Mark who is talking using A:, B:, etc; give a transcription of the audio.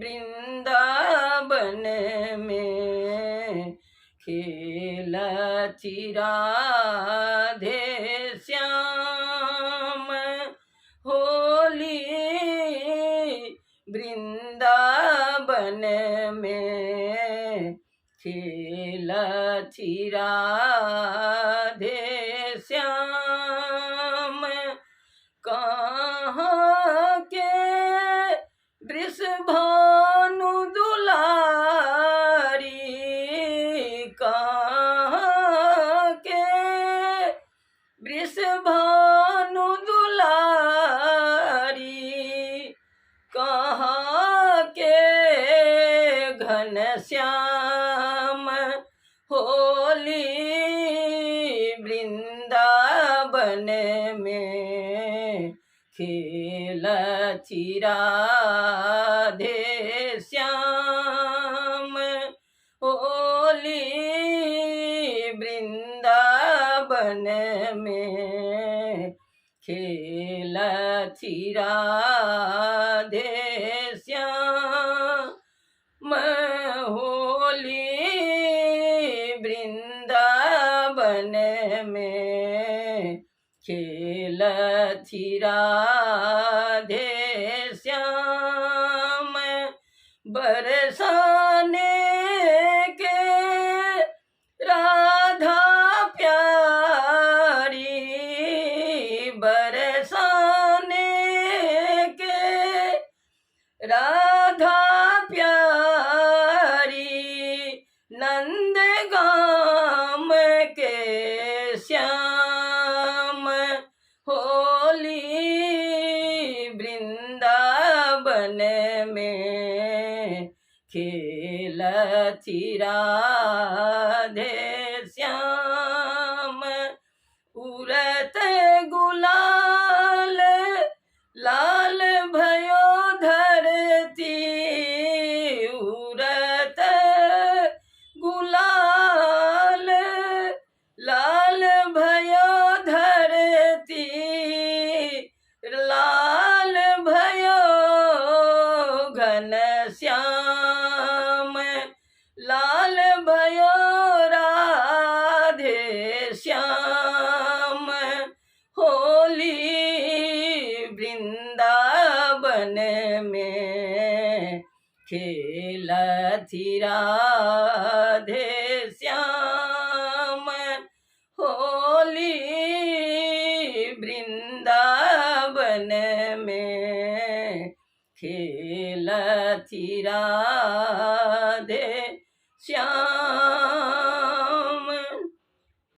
A: वृंदावन में खेलती राधे श्याम होली वृंदावन में खेलती राधे श्याम कहाँ के वृषभानु दुलारी कहाँ के वृषभानु दुलारी कहाँ के घनश्याम होली वृंदावन में खेलती राधे श्याम होली वृंदावन में खेलती राधे श्याम होली वृंदावन में खेलती राधे श्याम बरसाने के राधा प्यारी बरसाने के राधा प्यारी नंदगाम के श्याम होली वृंदावन में खेलती राधे श्याम उड़त गुलाल लाल भयो धरती उड़त गुलाल लाल भयो धरती लाल भयो घनश्याम लाल भयो राधे श्याम होली वृंदावन में खेलती राधे श्याम होली वृंदावन में खेलती राधे श्याम।